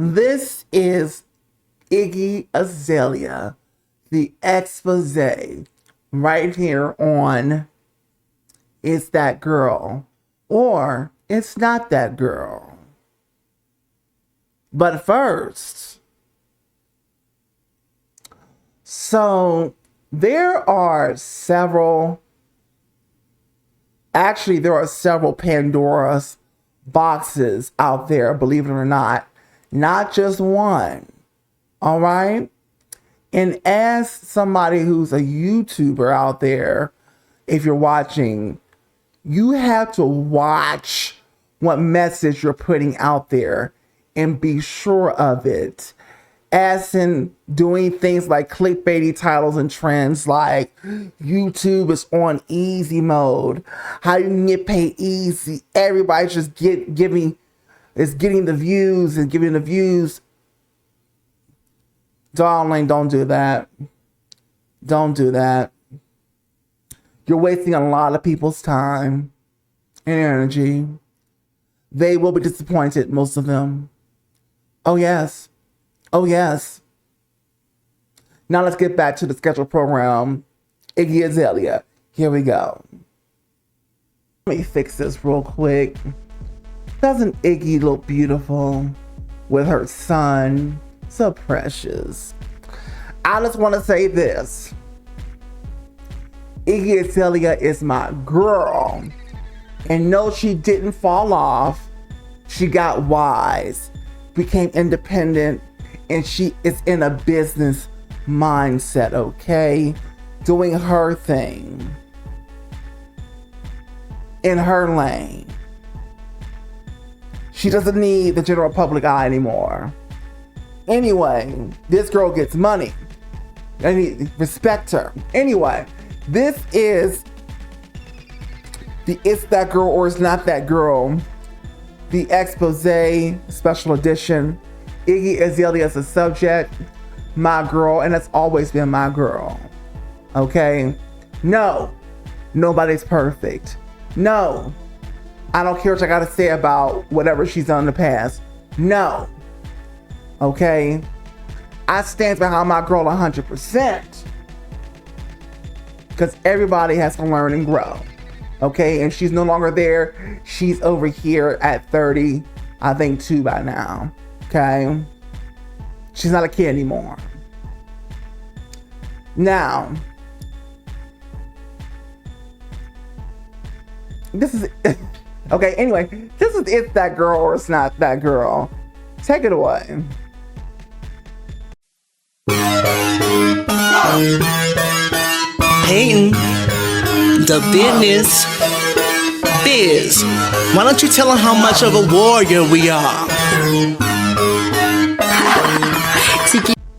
This is Iggy Azalea, the expose, right here on It's That Girl or It's Not That Girl. But first, so there are several Pandora's boxes out there, believe it or not just one. All right. And as somebody who's a YouTuber out there, if you're watching, you have to watch what message you're putting out there and be sure of it. As in doing things like clickbaity titles and trends like YouTube is on easy mode. How you can get paid easy. Everybody's just getting the views and giving the views. Darling, don't do that. Don't do that. You're wasting a lot of people's time and energy. They will be disappointed, most of them. Oh, yes. Oh, yes. Now let's get back to the scheduled program. Iggy Azalea. Here we go. Let me fix this real quick. Doesn't Iggy look beautiful with her son? So precious. I just want to say this. Iggy Azalea is my girl. And no, she didn't fall off. She got wise, became independent, and she is in a business mindset, okay? Doing her thing. In her lane. She doesn't need the general public eye anymore. Anyway, this girl gets money. I need respect her. Anyway, this is the It's That Girl or It's Not That Girl, the expose special edition. Iggy Azalea is the subject, my girl, and it's always been my girl. Okay? No, nobody's perfect. No, I don't care what I gotta say about whatever she's done in the past. No. Okay? I stand behind my girl 100%. Because everybody has to learn and grow. Okay? And she's no longer there. She's over here at 30, I think 2 by now. Okay? She's not a kid anymore. Now, this is, okay, anyway, this is It's That Girl or It's Not That Girl. Take it away. Peyton, the business biz. Why don't you tell them how much of a warrior we are?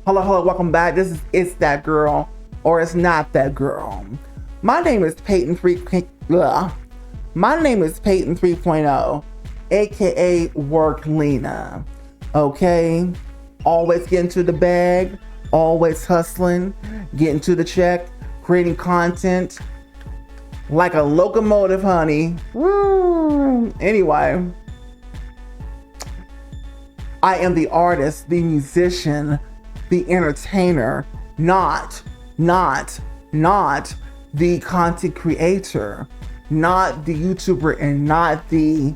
Hello, welcome back. This is It's That Girl or It's Not That Girl. My name is Peyton 3.0, aka Work Lena. Okay? Always getting to the bag, always hustling, getting to the check, creating content like a locomotive, honey. Woo. Anyway, I am the artist, the musician, the entertainer, not the content creator, not the YouTuber, and not the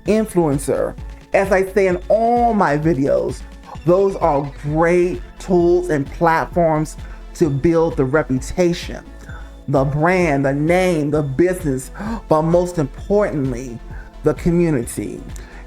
influencer. As I say in all my videos, those are great tools and platforms to build the reputation, the brand, the name, the business, but most importantly, the community.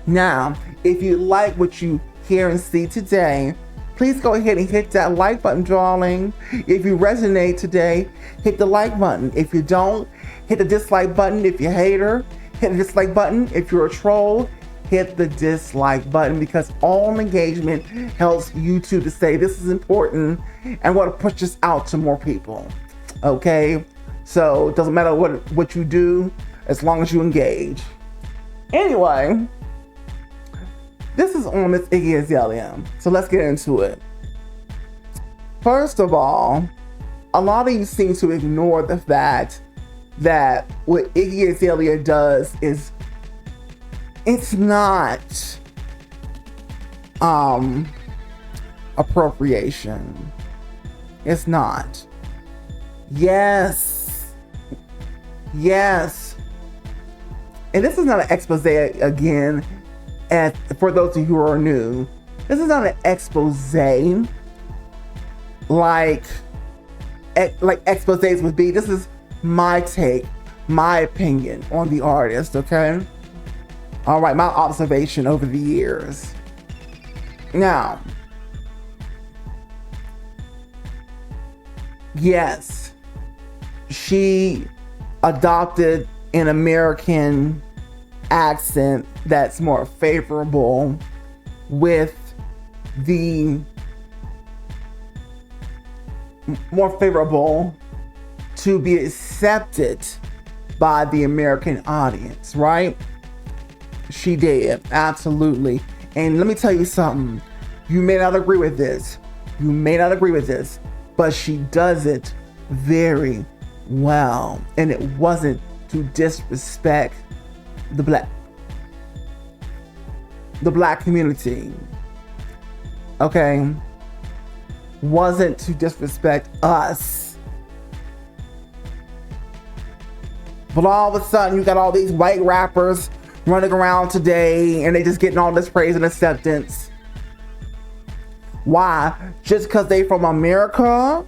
Now, if you like what you hear and see today, please go ahead and hit that like button, darling. If you resonate today, hit the like button. If you don't, hit the dislike button. If you're a hater, hit the dislike button. If you're a troll, hit the dislike button, because all engagement helps YouTube to say this is important and want to push this out to more people. Okay? So it doesn't matter what you do as long as you engage. Anyway, this is on Miss Iggy Azalea. So let's get into it. First of all, a lot of you seem to ignore the fact that what Iggy Azalea does is it's not appropriation. It's not. Yes. Yes. And this is not an expose again, and for those of you who are new, this is not an expose like exposés would be. This is my take, my opinion on the artist, okay? All right, my observation over the years. Now, yes, she adopted an American accent that's more favorable with the more favorable to be accepted by the American audience, right? She did, absolutely. And let me tell you something. You may not agree with this. You may not agree with this, but she does it very well. And it wasn't to disrespect the black community. Okay? Wasn't to disrespect us. But all of a sudden you got all these white rappers running around today and they just getting all this praise and acceptance. Why? Just because they from America?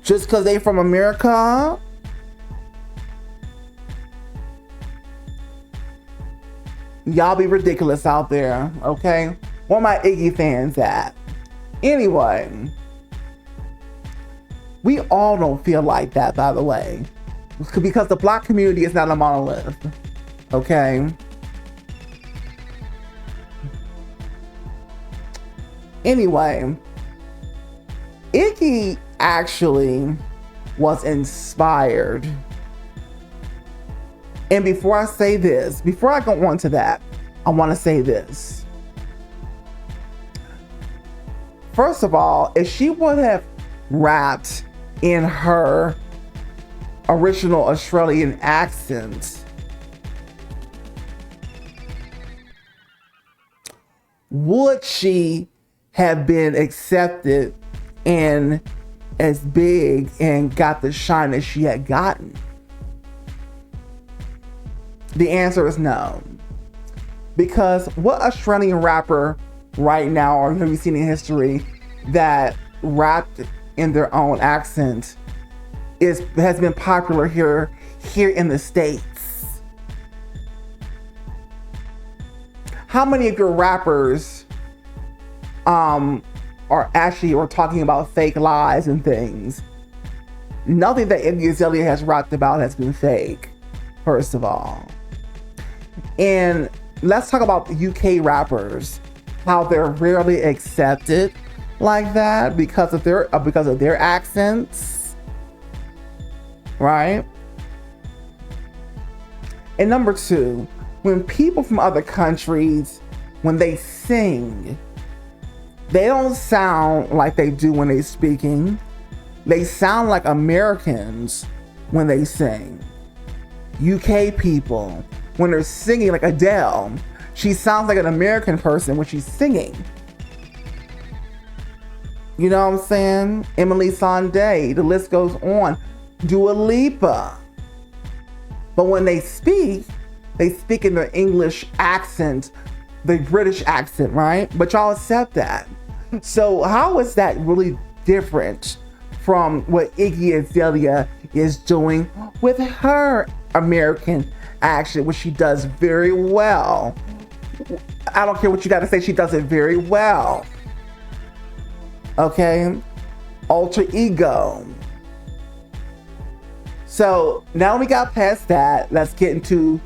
Just because they from America? Y'all be ridiculous out there, okay? Where my Iggy fans at? Anyway, we all don't feel like that, by the way, because the black community is not a monolith, okay? Anyway, Iggy actually was inspired. And before I say this, before I go on to that, I want to say this. First of all, if she would have rapped in her original Australian accent, would she have been accepted and as big and got the shine that she had gotten? The answer is no. Because what Australian rapper right now, or have you seen in history, that rapped in their own accent has been popular here in the States? How many of your rappers are talking about fake lies and things? Nothing that AZALEA has rapped about has been fake, first of all. And let's talk about the UK rappers, how they're rarely accepted like that because of their accents, right? And number two, when people from other countries, when they sing, they don't sound like they do when they're speaking. They sound like Americans when they sing. UK people, when they're singing, like Adele, she sounds like an American person when she's singing. You know what I'm saying? Emily Sandé, the list goes on. Dua Lipa. But when they speak in their English accent, the British accent, right? But y'all accept that. So how is that really different from what Iggy Azalea is doing with her American accent, which she does very well? I don't care what you got to say, she does it very well. Okay? Alter ego. So now we got past that, let's get into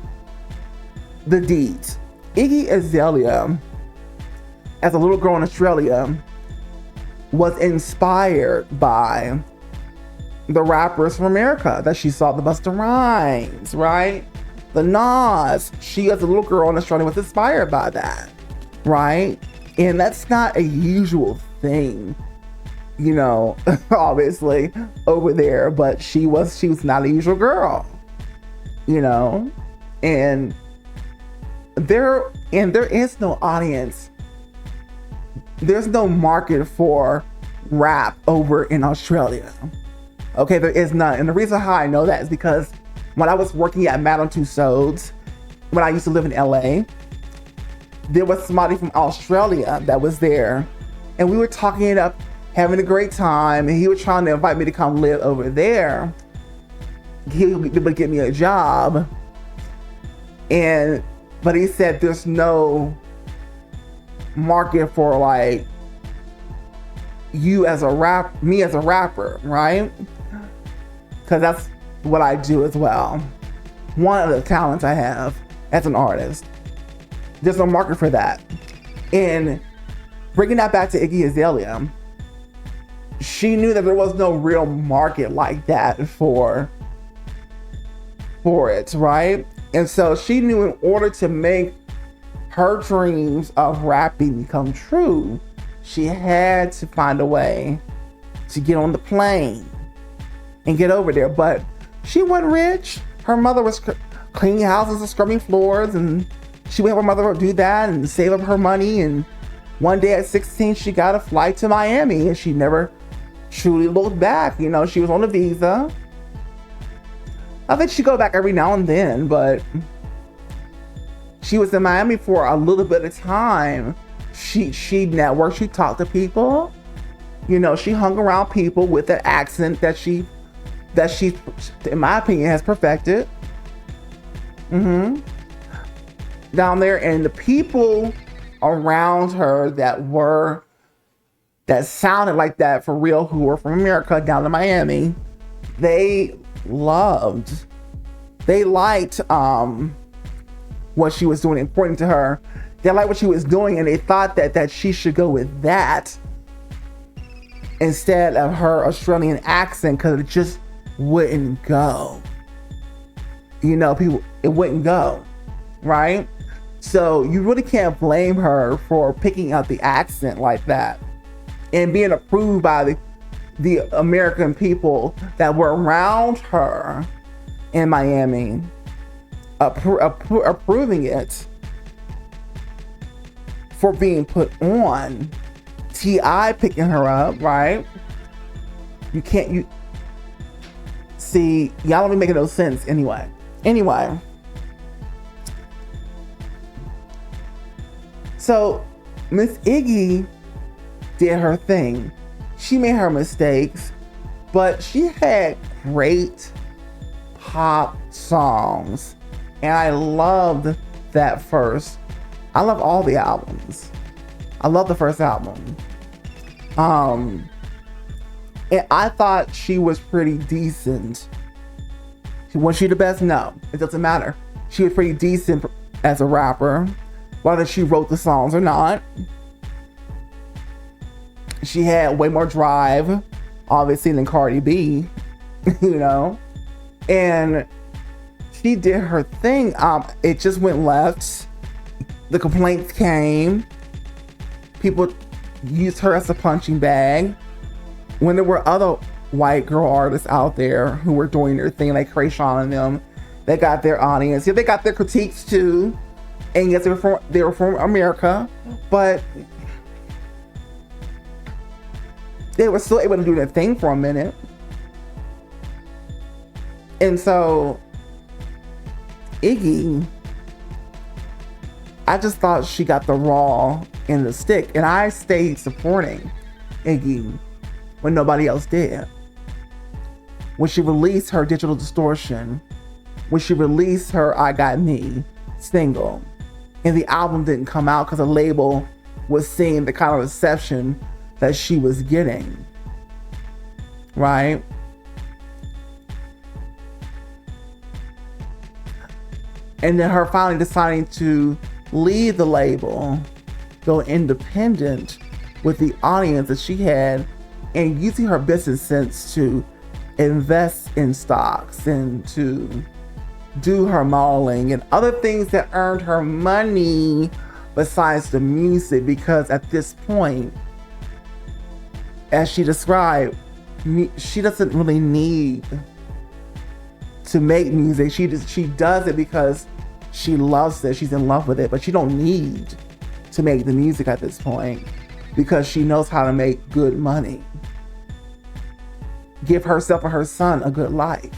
the deeds. Iggy Azalea, as a little girl in Australia, was inspired by the rappers from America that she saw, the Busta Rhymes, right? The Nas. She, as a little girl in Australia, was inspired by that, right? And that's not a usual thing, you know, obviously over there, but she was not a usual girl, you know? And there And there is no audience. There's no market for rap over in Australia. Okay, there is none. And the reason how I know that is because when I was working at Madame Tussauds, when I used to live in LA, there was somebody from Australia that was there. And we were talking it up, having a great time. And he was trying to invite me to come live over there. He would get me a job. But he said there's no market for like me as a rapper, right? Because that's what I do as well. One of the talents I have as an artist. There's no market for that. And bringing that back to Iggy Azalea, she knew that there was no real market like that for it, right? And so she knew in order to make her dreams of rapping come true, she had to find a way to get on the plane and get over there. But she wasn't rich. Her mother was cleaning houses and scrubbing floors, and she would have her mother do that and save up her money. And one day at 16, she got a flight to Miami, and she never truly looked back. You know, she was on a visa. I think she go back every now and then, but she was in Miami for a little bit of time. She networked, she talked to people. You know, she hung around people with an accent that she, in my opinion, has perfected. Down there, and the people around her that sounded like that for real, who were from America down to Miami, they liked what she was doing. According to her, they liked what she was doing, and they thought that she should go with that instead of her Australian accent, because it just wouldn't go. You know, it wouldn't go, right? So you really can't blame her for picking out the accent like that and being approved by the American people that were around her in Miami, approving it for being put on. T.I. picking her up, right? You see, y'all don't be making no sense anyway. So Miss Iggy did her thing. She made her mistakes, but she had great pop songs. And I loved that first. I love all the albums. I love the first album. And I thought she was pretty decent. Was she the best? No, it doesn't matter. She was pretty decent as a rapper, whether she wrote the songs or not. She had way more drive, obviously, than Cardi B, you know? And she did her thing. It just went left. The complaints came. People used her as a punching bag. When there were other white girl artists out there who were doing their thing, like Krayshawn and them, they got their audience. Yeah, they got their critiques too. And yes, they were from America, but they were still able to do their thing for a minute. And so Iggy, I just thought she got the raw end of the stick, and I stayed supporting Iggy when nobody else did. When she released her Digital Distortion, when she released her I Got Me single, and the album didn't come out because the label was seeing the kind of reception that she was getting, right? And then her finally deciding to leave the label, go independent with the audience that she had, and using her business sense to invest in stocks and to do her modeling and other things that earned her money besides the music. Because at this point, as she described, she doesn't really need to make music. She does it because She loves it. She's in love with it, but she don't need to make the music at this point because she knows how to make good money. Give herself and her son a good life.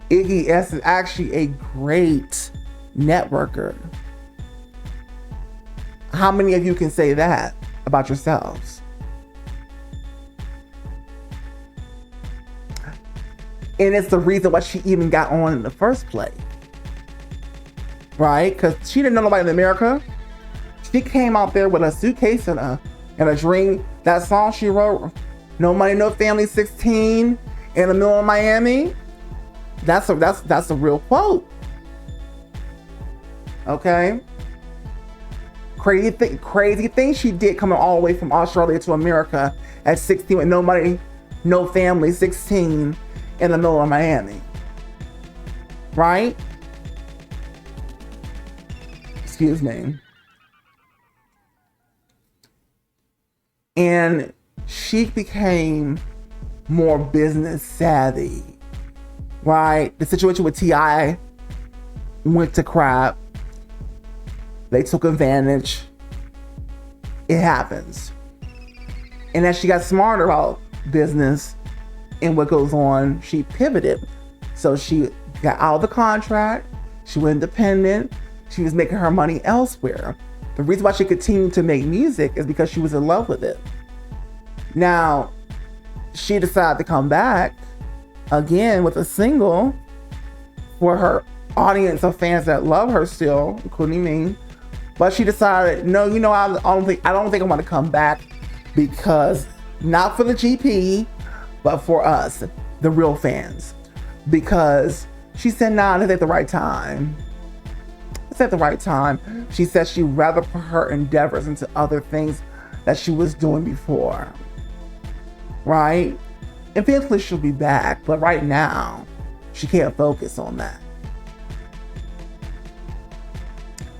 Iggy S is actually a great networker. How many of you can say that about yourselves? And it's the reason why she even got on in the first place. Right? Because she didn't know nobody in America. She came out there with a suitcase and a dream. That song she wrote, No Money, No Family, 16, in the middle of Miami. That's a real quote. Okay? Crazy thing she did coming all the way from Australia to America at 16 with no money, no family, 16 in the middle of Miami. Right? Excuse me. And she became more business savvy. Right? The situation with T.I. went to crap. They took advantage. It happens. And as she got smarter about business and what goes on, she pivoted. So she got out of the contract. She went independent. She was making her money elsewhere. The reason why she continued to make music is because she was in love with it. Now, she decided to come back again with a single for her audience of fans that love her still, including me. But she decided, no, I don't think I want to come back, because not for the GP, but for us, the real fans. Because she said, nah, it's at the right time. It's at the right time. She said she'd rather put her endeavors into other things that she was doing before. Right? Eventually she'll be back, but right now, she can't focus on that.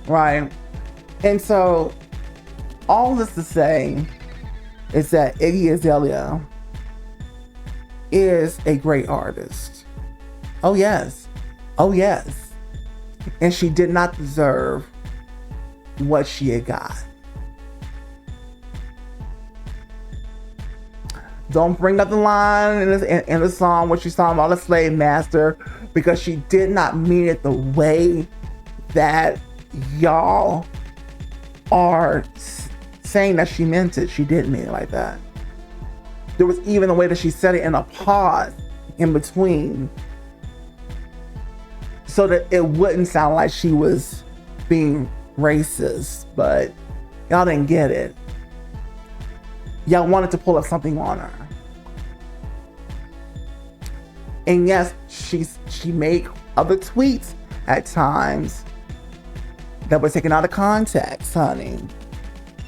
Right? And so, all this to say is that Iggy Azalea is a great artist. Oh yes. Oh yes. And she did not deserve what she had got. Don't bring up the line in the song when she's talking about a slave master, because she did not mean it the way that y'all are saying that she meant it. She didn't mean it like that. There was even a way that she said it in a pause in between, so that it wouldn't sound like she was being racist, but y'all didn't get it. Y'all wanted to pull up something on her. And yes, she made other tweets at times that were taken out of context, honey.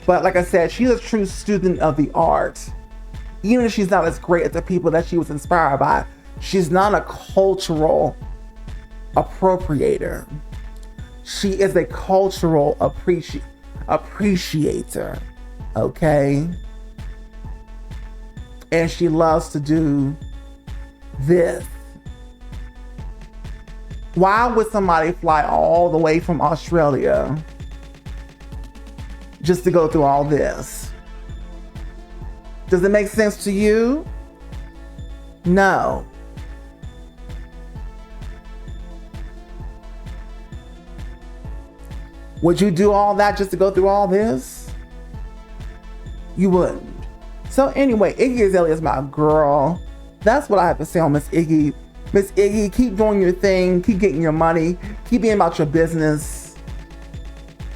But like I said, she's a true student of the art. Even if she's not as great as the people that she was inspired by, she's not a cultural appropriator. She is a cultural appreciator, okay? And she loves to do this. Why would somebody fly all the way from Australia just to go through all this? Does it make sense to you? No. Would you do all that just to go through all this? You wouldn't. So anyway, Iggy Azalea is my girl. That's what I have to say on Miss Iggy. Miss Iggy, keep doing your thing. Keep getting your money. Keep being about your business.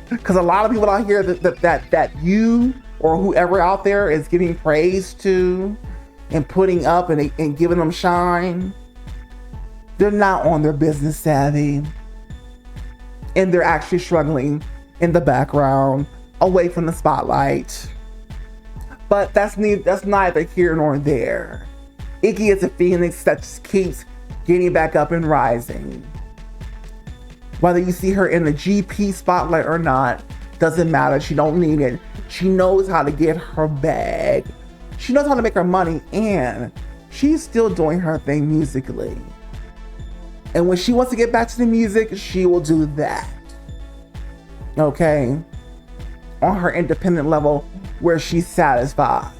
Because a lot of people out here that you or whoever out there is giving praise to and putting up and giving them shine, they're not on their business savvy. And they're actually struggling in the background, away from the spotlight. But that's neither here nor there. Iggy is a phoenix that just keeps getting back up and rising. Whether you see her in the GP spotlight or not, doesn't matter. She don't need it. She knows how to get her bag. She knows how to make her money, and she's still doing her thing musically. And when she wants to get back to the music, she will do that. Okay? On her independent level where she's satisfied.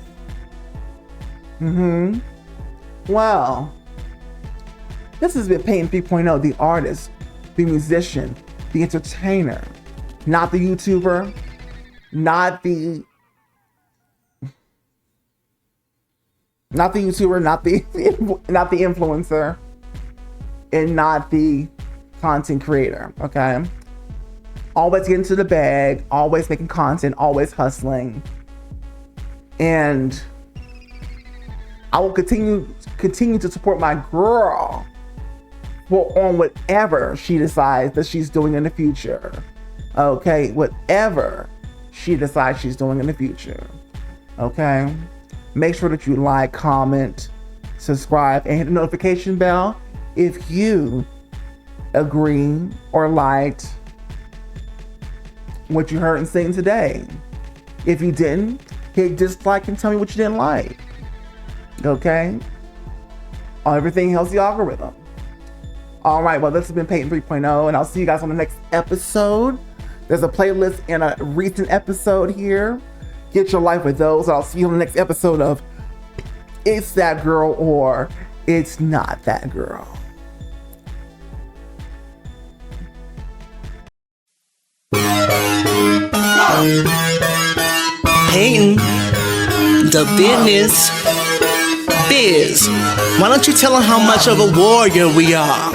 Well, this has been Peyton 3.0, the artist, the musician, the entertainer, not the YouTuber, not the influencer, and not the content creator, okay? Always getting to the bag, always making content, always hustling. And I will continue to support my girl on whatever she decides that she's doing in the future. Okay, whatever she decides she's doing in the future. Okay, make sure that you like, comment, subscribe, and hit the notification bell if you agree or liked what you heard and seen today. If you didn't, hit dislike and tell me what you didn't like. Okay? Everything else, the algorithm. All right, well, this has been Peyton 3.0, and I'll see you guys on the next episode. There's a playlist and a recent episode here. Get your life with those. I'll see you on the next episode of It's That Girl or It's Not That Girl. Peyton, the business, biz. Why don't you tell them how much of a warrior we are?